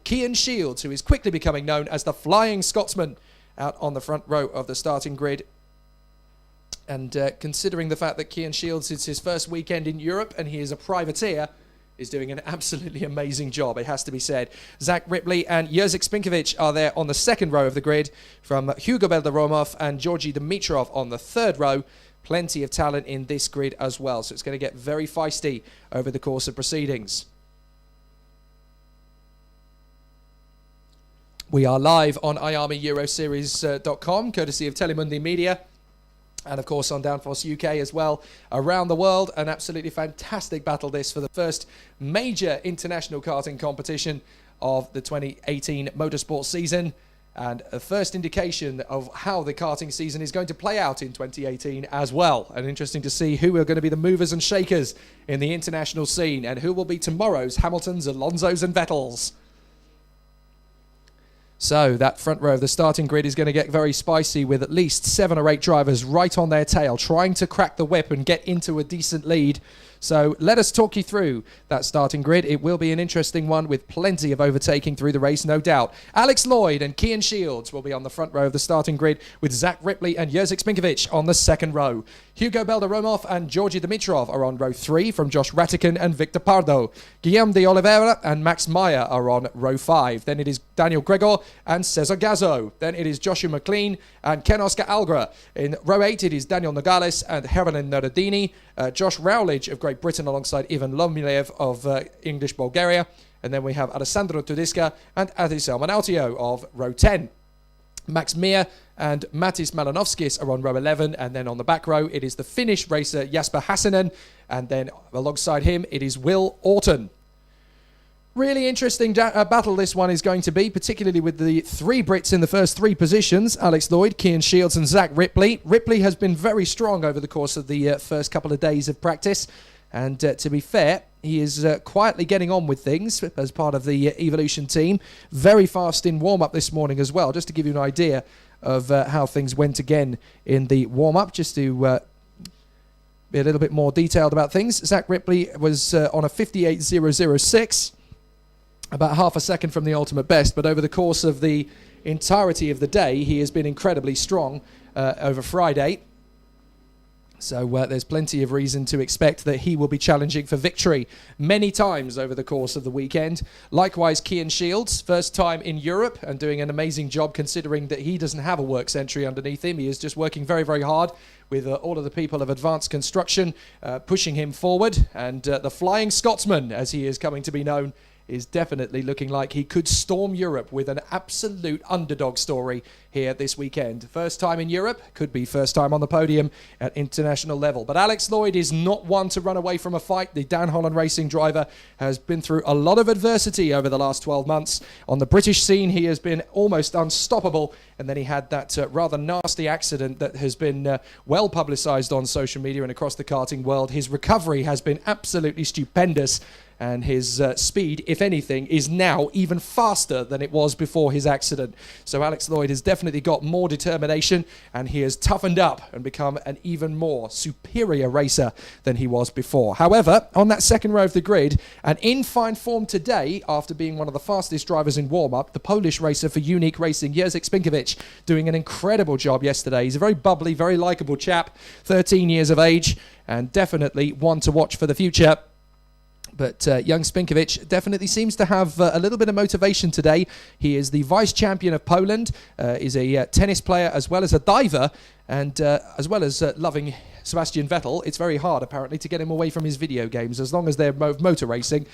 Cian Shields, who is quickly becoming known as the Flying Scotsman, out on the front row of the starting grid. And considering the fact that Cian Shields is his first weekend in Europe and he is a privateer, is doing an absolutely amazing job, it has to be said. Zach Ripley and Jerzy Spinkovic are there on the second row of the grid, from Hugo Belderomov and Georgi Dimitrov on the third row. Plenty of talent in this grid as well, so it's going to get very feisty over the course of proceedings. We are live on IAME courtesy of Telemundi Media. And, of course, on Downforce UK as well, around the world. An absolutely fantastic battle this for the first major international karting competition of the 2018 motorsport season. And a first indication of how the karting season is going to play out in 2018 as well. And interesting to see who are going to be the movers and shakers in the international scene and who will be tomorrow's Hamiltons, Alonsos and Vettels. So that front row of the starting grid is going to get very spicy, with at least 7 or 8 drivers right on their tail, trying to crack the whip and get into a decent lead. So let us talk you through that starting grid. It will be an interesting one with plenty of overtaking through the race, no doubt. Alex Lloyd and Cian Shields will be on the front row of the starting grid, with Zach Ripley and Jerzy Spinkovic on the second row. Hugo Belderomov and Georgi Dimitrov are on row 3, from Josh Ratican and Victor Pardo. Guillaume de Oliveira and Max Meyer are on row 5. Then it is Daniel Gregor and Cesar Gazzo. Then it is Joshua McLean and Ken Oscar Algra. In row 8 it is Daniel Nogales and Hervelin Narodini. Josh Rowledge of Great Britain alongside Ivan Lomilev of English Bulgaria. And then we have Alessandro Tudiska and Adisel Manautio of row 10. Max Meyer and Matis Malanovskis are on row 11, and then on the back row it is the Finnish racer Jasper Hassanen, and then alongside him it is Will Orton. Really interesting battle this one is going to be, particularly with the 3 Brits in the first 3 positions: Alex Lloyd, Cian Shields and Zach Ripley. Ripley has been very strong over the course of the first couple of days of practice, and to be fair, he is quietly getting on with things as part of the Evolution team. Very fast in warm-up this morning as well, just to give you an idea of how things went again in the warm-up, just to be a little bit more detailed about things. Zach Ripley was on a 58.006, about half a second from the ultimate best, but over the course of the entirety of the day, he has been incredibly strong over Friday. So there's plenty of reason to expect that he will be challenging for victory many times over the course of the weekend. Likewise, Cian Shields, first time in Europe and doing an amazing job, considering that he doesn't have a works entry underneath him. He is just working very, very hard with all of the people of Advanced Construction pushing him forward. And the Flying Scotsman, as he is coming to be known, is definitely looking like he could storm Europe with an absolute underdog story here this weekend. First time in Europe, could be first time on the podium at international level. But Alex Lloyd is not one to run away from a fight. The Dan Holland Racing driver has been through a lot of adversity over the last 12 months. On the British scene, he has been almost unstoppable, and then he had that rather nasty accident that has been well publicised on social media and across the karting world. His recovery has been absolutely stupendous, and his speed, if anything, is now even faster than it was before his accident. So Alex Lloyd has definitely got more determination, and he has toughened up and become an even more superior racer than he was before. However, on that second row of the grid, and in fine form today, after being one of the fastest drivers in warm-up, the Polish racer for Unique Racing, Jerzy Spinkovic, doing an incredible job yesterday. He's a very bubbly, very likeable chap, 13 years of age, and definitely one to watch for the future. But young Spinkovic definitely seems to have a little bit of motivation today. He is the vice champion of Poland, is a tennis player as well as a diver, and as well as loving Sebastian Vettel. It's very hard, apparently, to get him away from his video games, as long as they're motor racing.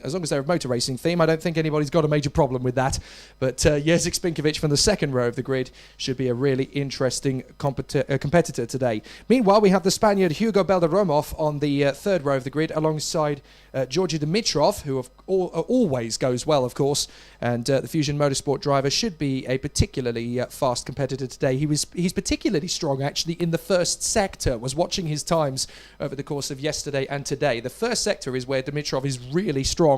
As long as they're a motor racing theme, I don't think anybody's got a major problem with that. But Jerzy Spinkovic from the second row of the grid should be a really interesting competitor today. Meanwhile, we have the Spaniard Hugo Belderomov on the third row of the grid alongside Georgi Dimitrov, who always goes well, of course. And the Fusion Motorsport driver should be a particularly fast competitor today. He's particularly strong, actually, in the first sector. Was watching his times over the course of yesterday and today. The first sector is where Dimitrov is really strong.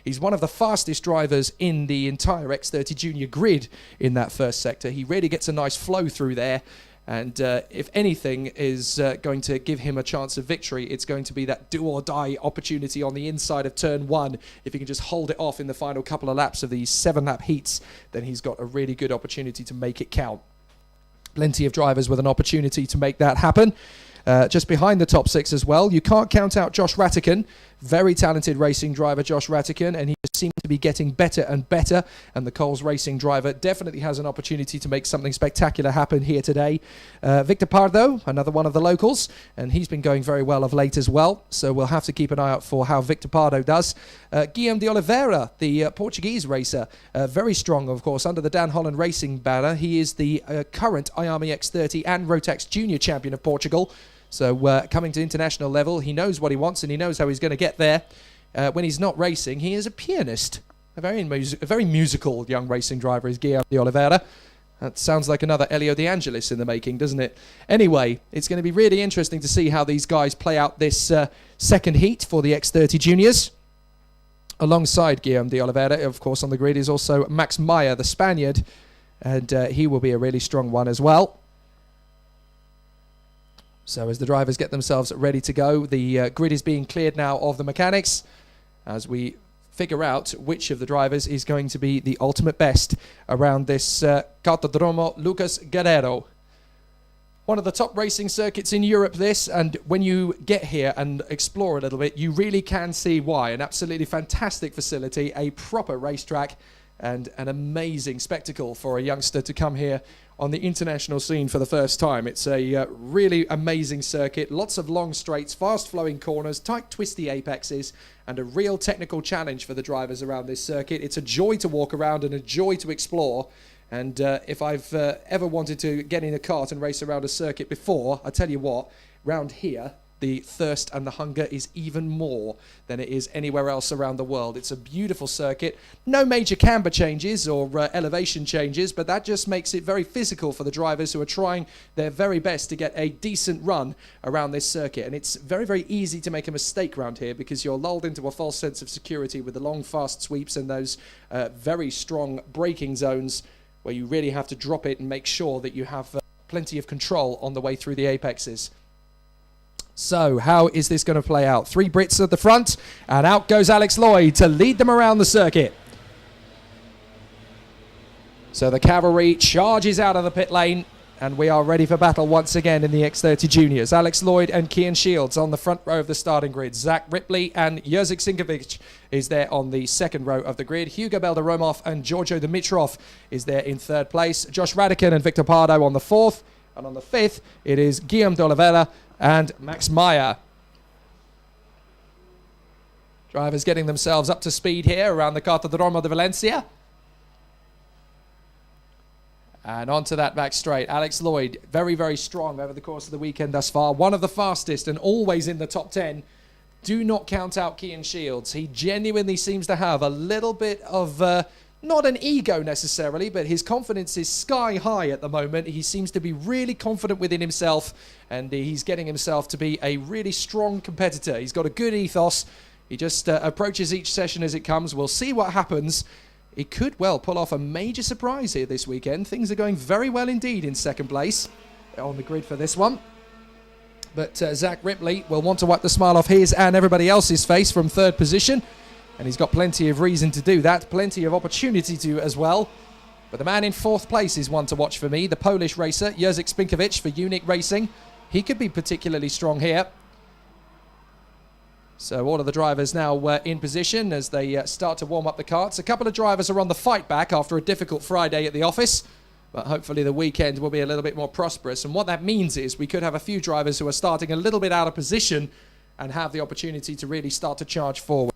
He's one of the fastest drivers in the entire X30 Junior grid in that first sector. He really gets a nice flow through there. And if anything is going to give him a chance of victory, it's going to be that do-or-die opportunity on the inside of turn 1. If he can just hold it off in the final couple of laps of these 7-lap heats, then he's got a really good opportunity to make it count. Plenty of drivers with an opportunity to make that happen. Just behind the top 6 as well, you can't count out Josh Rattican. Very talented racing driver, Josh Rattican, and he seems to be getting better and better. And the Coles Racing driver definitely has an opportunity to make something spectacular happen here today. Victor Pardo, another one of the locals, and he's been going very well of late as well. So we'll have to keep an eye out for how Victor Pardo does. Guillaume de Oliveira, the Portuguese racer, very strong, of course, under the Dan Holland Racing banner. He is the current IAME X30 and Rotax Junior champion of Portugal. So coming to international level, he knows what he wants and he knows how he's going to get there. When he's not racing, he is a pianist. A very musical young racing driver is Guillaume de Oliveira. That sounds like another Elio De Angelis in the making, doesn't it? Anyway, it's going to be really interesting to see how these guys play out this second heat for the X30 Juniors. Alongside Guillaume de Oliveira, of course, on the grid is also Max Meyer, the Spaniard. And he will be a really strong one as well. So as the drivers get themselves ready to go, the grid is being cleared now of the mechanics as we figure out which of the drivers is going to be the ultimate best around this Cartódromo Lucas Guerrero. One of the top racing circuits in Europe, this, and when you get here and explore a little bit, you really can see why. An absolutely fantastic facility, a proper racetrack, and an amazing spectacle for a youngster to come here on the international scene for the first time. It's a really amazing circuit, lots of long straights, fast flowing corners, tight twisty apexes, and a real technical challenge for the drivers around this circuit. It's a joy to walk around and a joy to explore. And if I've ever wanted to get in a kart and race around a circuit before, I tell you what, round here, the thirst and the hunger is even more than it is anywhere else around the world. It's a beautiful circuit. No major camber changes or elevation changes, but that just makes it very physical for the drivers who are trying their very best to get a decent run around this circuit. And it's very, very easy to make a mistake around here because you're lulled into a false sense of security with the long, fast sweeps and those very strong braking zones where you really have to drop it and make sure that you have plenty of control on the way through the apexes. So, how is this going to play out? 3 Brits at the front, and out goes Alex Lloyd to lead them around the circuit. So the cavalry charges out of the pit lane, and we are ready for battle once again in the X30 Juniors. Alex Lloyd and Kian Shields on the front row of the starting grid. Zach Ripley and Jerzy Sinkovic is there on the second row of the grid. Hugo Belderomov and Giorgio Dimitrov is there in third place. Josh Rattican and Victor Pardo on the fourth. And on the fifth, it is Guillaume de Oliveira and Max Meyer. Drivers getting themselves up to speed here around the Cartódromo de Valencia. And onto that back straight. Alex Lloyd, very, very strong over the course of the weekend thus far. One of the fastest and always in the top 10. Do not count out Kian Shields. He genuinely seems to have a little bit of, not an ego necessarily, but his confidence is sky high at the moment. He seems to be really confident within himself, and he's getting himself to be a really strong competitor. He's got a good ethos. He just approaches each session as it comes. We'll see what happens. It could well pull off a major surprise here this weekend. Things are going very well indeed in second place on the grid for this one. But Zach Ripley will want to wipe the smile off his and everybody else's face from third position. And he's got plenty of reason to do that, plenty of opportunity to as well. But the man in fourth place is one to watch for me, the Polish racer, Jerzy Spinkovic for Unique Racing. He could be particularly strong here. So all of the drivers now in position as they start to warm up the karts. A couple of drivers are on the fight back after a difficult Friday at the office. But hopefully the weekend will be a little bit more prosperous. And what that means is we could have a few drivers who are starting a little bit out of position and have the opportunity to really start to charge forward.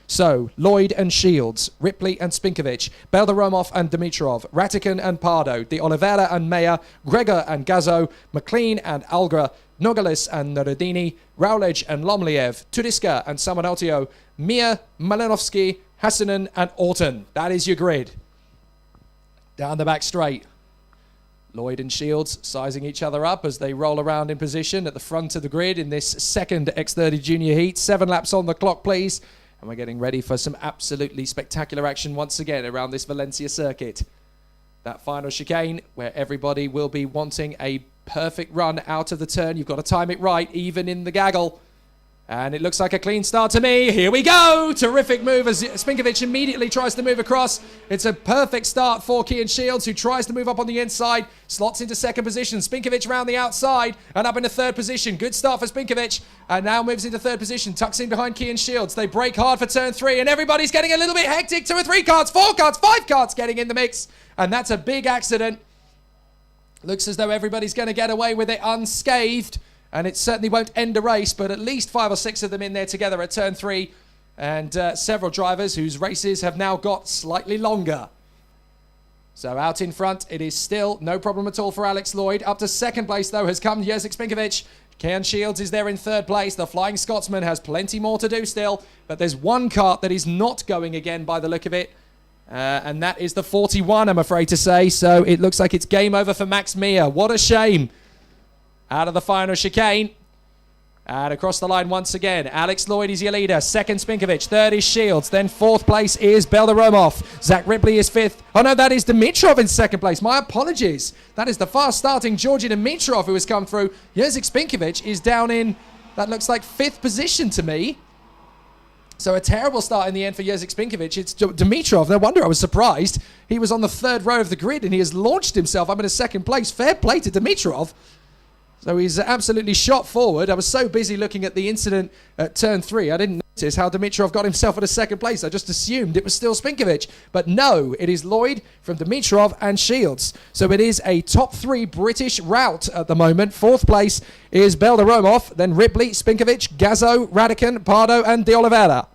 So, Lloyd and Shields, Ripley and Spinkovic, Belderomov and Dimitrov, Rattican and Pardo, De Oliveira and Meyer, Gregor and Gazo, McLean and Algra, Nogales and Narodini, Rowledge and Lomliev, Tudiska and Samonotio, Mir, Malinovsky, Hassanen and Orton. That is your grid. Down the back straight. Lloyd and Shields sizing each other up as they roll around in position at the front of the grid in this second X30 Junior Heat. 7 laps on the clock, please. And we're getting ready for some absolutely spectacular action once again around this Valencia circuit. That final chicane where everybody will be wanting a perfect run out of the turn. You've got to time it right, even in the gaggle. And it looks like a clean start to me. Here we go. Terrific move as Spinkovic immediately tries to move across. It's a perfect start for Kian Shields, who tries to move up on the inside. Slots into second position. Spinkovic round the outside and up into third position. Good start for Spinkovic. And now moves into third position. Tucks in behind Kian Shields. They break hard for turn 3. And everybody's getting a little bit hectic. 2 or 3 cards, 4 cards, 5 cards getting in the mix. And that's a big accident. Looks as though everybody's going to get away with it unscathed. And it certainly won't end a race, but at least 5 or 6 of them in there together at turn 3. And several drivers whose races have now got slightly longer. So out in front, it is still no problem at all for Alex Lloyd. Up to second place, though, has come Jerzy Spinkovic. Kian Shields is there in third place. The Flying Scotsman has plenty more to do still. But there's one kart that is not going again by the look of it. And that is the 41, I'm afraid to say. So it looks like it's game over for Max Meyer. What a shame. Out of the final chicane. And across the line once again. Alex Lloyd is your leader. Second, Spinkovic. Third is Shields. Then fourth place is Beldaromov. Zach Ripley is fifth. Oh no, that is Dimitrov in second place. My apologies. That is the fast starting Georgi Dimitrov who has come through. Jerzy Spinkovic is down in, that looks like 5th position to me. So a terrible start in the end for Jerzy Spinkovic. It's Dimitrov. No wonder I was surprised. He was on the 3rd row of the grid and he has launched himself up into second place. Fair play to Dimitrov. So he's absolutely shot forward. I was so busy looking at the incident at turn 3, I didn't notice how Dimitrov got himself at a second place. I just assumed it was still Spinkovic. But no, it is Lloyd from Dimitrov and Shields. So it is a top 3 British rout at the moment. 4th place is Beldaromov, then Ripley, Spinkovic, Gazzo, Radican, Pardo and De Oliveira.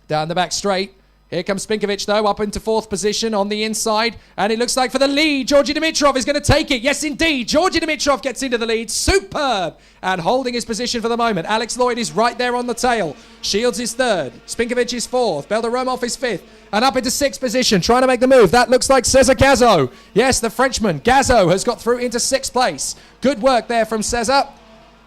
Down the back straight. Here comes Spinkovic, though, up into 4th position on the inside. And it looks like for the lead, Georgi Dimitrov is going to take it. Yes, indeed. Georgi Dimitrov gets into the lead. Superb. And holding his position for the moment. Alex Lloyd is right there on the tail. Shields is 3rd. Spinkovic is 4th. Beldaromov is 5th. And up into 6th position, trying to make the move. That looks like Cesar Gazzo. Yes, the Frenchman. Gazzo has got through into 6th place. Good work there from Cesar.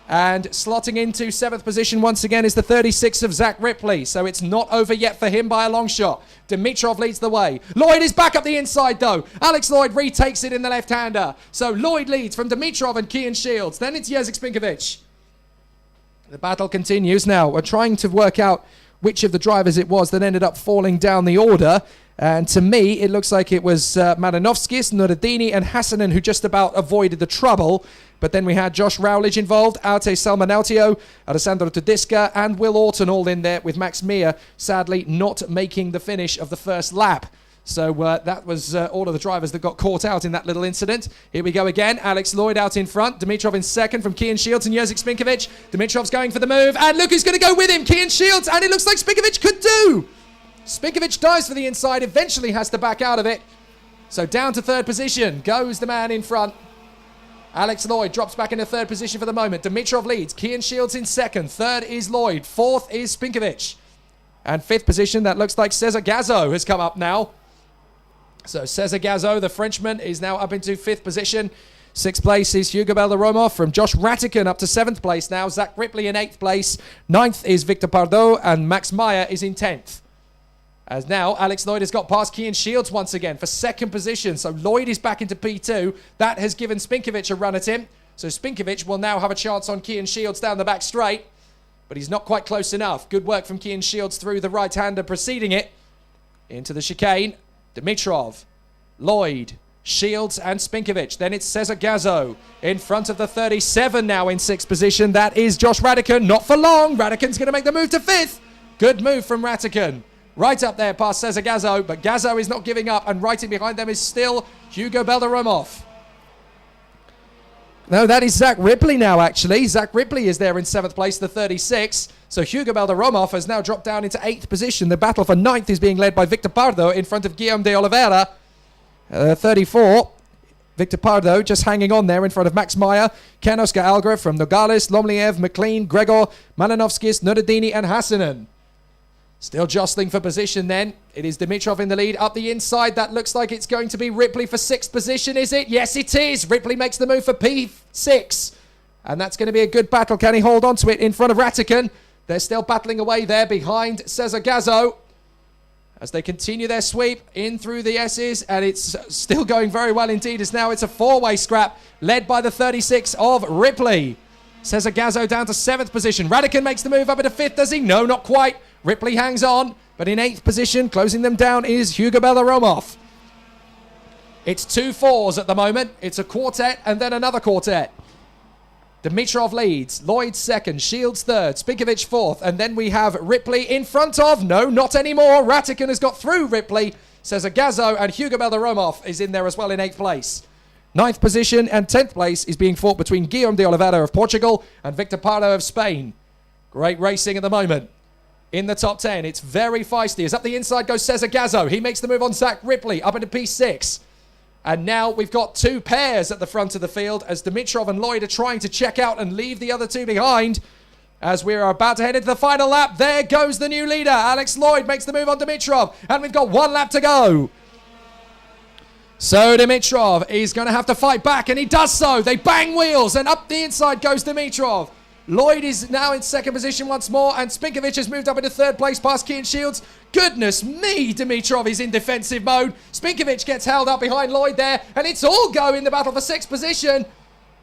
And slotting into 7th position once again is the 36 of Zach Ripley. So it's not over yet for him by a long shot. Dimitrov leads the way. Lloyd is back up the inside though. Alex Lloyd retakes it in the left-hander. So Lloyd leads from Dimitrov and Kian Shields. Then it's Jerzy Spinkovic. The battle continues now. We're trying to work out which of the drivers it was that ended up falling down the order. And to me, it looks like it was Madanovskis, Nureddini and Hassanen who just about avoided the trouble. But then we had Josh Rowledge involved, Aute Salmanautio, Alessandro Tedesca and Will Orton all in there with Max Meyer sadly not making the finish of the first lap. So that was all of the drivers that got caught out in that little incident. Here we go again. Alex Lloyd out in front. Dimitrov in second from Kian Shields and Jerzy Spinkovic. Dimitrov's going for the move. And look who's going to go with him. Kian Shields. And it looks like Spinkovic could do. Spinkovic dives for the inside. Eventually has to back out of it. So down to 3rd position goes the man in front. Alex Lloyd drops back into 3rd position for the moment. Dimitrov leads. Kian Shields in 2nd. 3rd is Lloyd. 4th is Spinkovic. And 5th position, that looks like Cesar Gazzo has come up now. So Cesar Gazzo, the Frenchman, is now up into 5th position. 6th place is Hugo Beldaromov from Josh Ratican up to 7th place now. Zach Ripley in 8th place. 9th is Victor Pardo and Max Meyer is in 10th. As now, Alex Lloyd has got past Kian Shields once again for 2nd position. So Lloyd is back into P2. That has given Spinkovic a run at him. So Spinkovic will now have a chance on Kian Shields down the back straight. But he's not quite close enough. Good work from Kian Shields through the right-hander preceding it. Into the chicane. Dimitrov, Lloyd, Shields and Spinkovic. Then it's Cesar Gazzo in front of the 37 now in 6th position. That is Josh Ratican. Not for long. Ratican's going to make the move to 5th. Good move from Ratican. Right up there past Cesar Gazzo, but Gazzo is not giving up, and right in behind them is still Hugo Beldaromov. No, that is Zach Ripley now, actually. Zach Ripley is there in 7th place, the 36. So Hugo Beldaromov has now dropped down into 8th position. The battle for 9th is being led by Victor Pardo in front of Guillaume de Oliveira. 34. Victor Pardo just hanging on there in front of Max Meyer, Ken Oscar Algra from Nogales, Lomliev, McLean, Gregor, Malanovskis, Nureddini and Hassanen. Still jostling for position then. It is Dimitrov in the lead. Up the inside, that looks like it's going to be Ripley for 6th position, is it? Yes, it is. Ripley makes the move for P6. And that's going to be a good battle. Can he hold on to it in front of Ratican? They're still battling away there behind Cesar Gazzo. as they continue their sweep in through the S's, and it's still going very well indeed, as now it's a four-way scrap led by the 36 of Ripley. Cesar Gazzo down to 7th position. Radican makes the move up into 5th, does he? No, not quite. Ripley hangs on, but in 8th position, closing them down, is Hugo Beldaromov. It's 2 fours at the moment. It's a quartet and then another quartet. Dimitrov leads, Lloyd 2nd, Shields 3rd, Spinkovic 4th, and then we have Ripley in front of, no, not anymore. Ratican has got through Ripley. Cesar Gazzo and Hugo Beldaromov is in there as well in 8th place. 9th position and 10th place is being fought between Guillaume de Oliveira of Portugal and Victor Pardo of Spain. Great racing at the moment. In the top 10, it's very feisty. As up the inside goes Cesar Gazzo. He makes the move on Zach Ripley up into P6. And now we've got 2 pairs at the front of the field as Dimitrov and Lloyd are trying to check out and leave the other 2 behind. As we are about to head into the final lap, there goes the new leader. Alex Lloyd makes the move on Dimitrov, and we've got 1 lap to go. So Dimitrov is going to have to fight back, and he does so. They bang wheels, and up the inside goes Dimitrov. Lloyd is now in 2nd position once more, and Spinkovic has moved up into 3rd place past Kian Shields. Goodness me, Dimitrov is in defensive mode. Spinkovic gets held up behind Lloyd there, and it's all go in the battle for 6th position.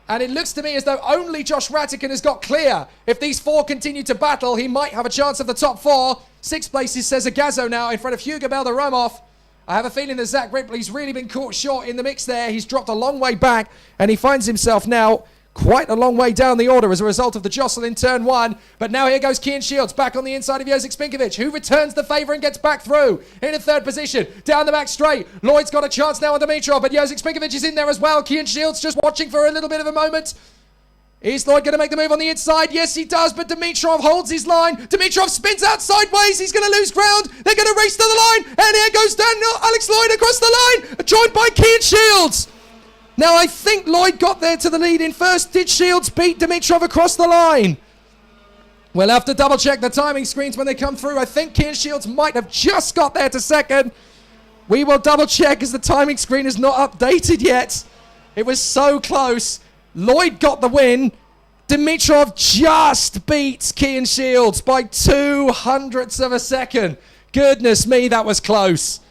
And it looks to me as though only Josh Ratican has got clear. If these 4 continue to battle, he might have a chance of the top 4. 6th place is Cesar Gazzo now in front of Hugo Beldaromov. I have a feeling that Zach Ripley's really been caught short in the mix there. He's dropped a long way back, and he finds himself now quite a long way down the order as a result of the jostle in turn 1. But now here goes Kian Shields back on the inside of Josik Spinkovic, who returns the favour and gets back through in a 3rd position. Down the back straight. Lloyd's got a chance now on Dimitrov, but Josik Spinkovic is in there as well. Kian Shields just watching for a little bit of a moment. Is Lloyd going to make the move on the inside? Yes, he does, but Dimitrov holds his line. Dimitrov spins out sideways. He's going to lose ground. They're going to race to the line. And here goes Alex Lloyd across the line, joined by Kian Shields. Now, I think Lloyd got there to the lead in first. Did Shields beat Dimitrov across the line? We'll have to double check the timing screens when they come through. I think Kian Shields might have just got there to 2nd. We will double check as the timing screen is not updated yet. It was so close. Lloyd got the win. Dimitrov just beats Kian Shields by 2/100ths of a second. Goodness me, that was close.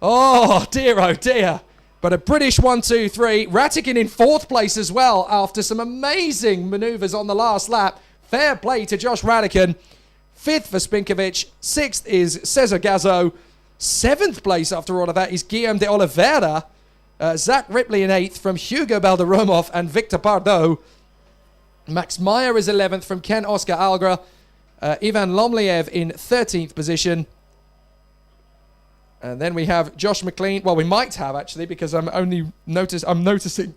Oh dear. But a British 1-2-3. Ratican in 4th place as well after some amazing manoeuvres on the last lap. Fair play to Josh Ratican. 5th for Spinkovic. 6th is Cesar Gazzo. 7th place after all of that is Guillaume de Oliveira. Zach Ripley in 8th from Hugo Beldaromov and Victor Pardo. Max Meyer is 11th from Ken Oscar Algra. Ivan Lomliev in 13th position. And then we have Josh McLean. Well, we might have actually, because I'm noticing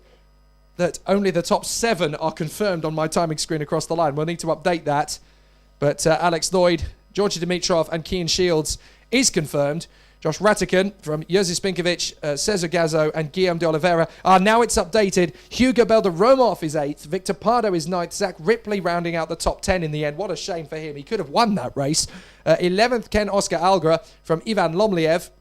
that only the top 7 are confirmed on my timing screen across the line. We'll need to update that. But Alex Lloyd, Georgi Dimitrov, and Kian Shields is confirmed. Josh Ratican from Jerzy Spinkovic, Cesar Gazzo, and Guillaume de Oliveira. Now it's updated. Hugo Beldaromov is 8th. Victor Pardo is 9th. Zach Ripley rounding out the top 10 in the end. What a shame for him. He could have won that race. 11th, Ken Oscar Algra from Ivan Lomliev.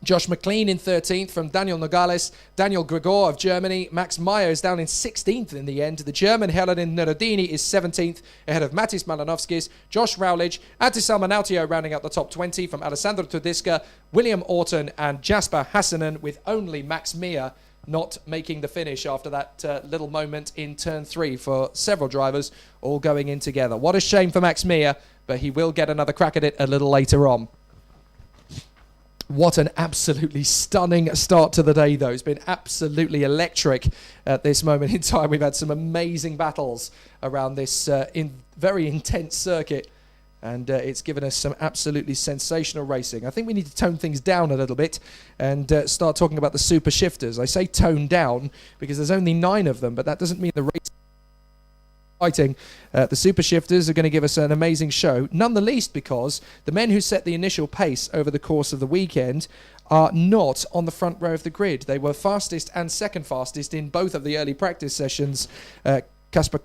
Josh McLean in 13th from Daniel Nogales. Daniel Gregor of Germany. Max Meyer is down in 16th in the end. The German Helen Nerodini is 17th ahead of Matis Malanovskis. Josh Rowledge. Antis Salmanautio rounding out the top 20 from Alessandro Tudiska, William Orton and Jasper Hassanen, with only Max Meyer not making the finish after that little moment in turn 3 for several drivers all going in together. What a shame for Max Meyer, but he will get another crack at it a little later on. What an absolutely stunning start to the day, though. It's been absolutely electric at this moment in time. We've had some amazing battles around this very intense circuit, and it's given us some absolutely sensational racing. I think we need to tone things down a little bit and start talking about the super shifters. I say tone down because there's only 9 of them, but that doesn't mean the race fighting. The super shifters are going to give us an amazing show, none the least because the men who set the initial pace over the course of the weekend are not on the front row of the grid. They were fastest and second fastest in both of the early practice sessions. Kasper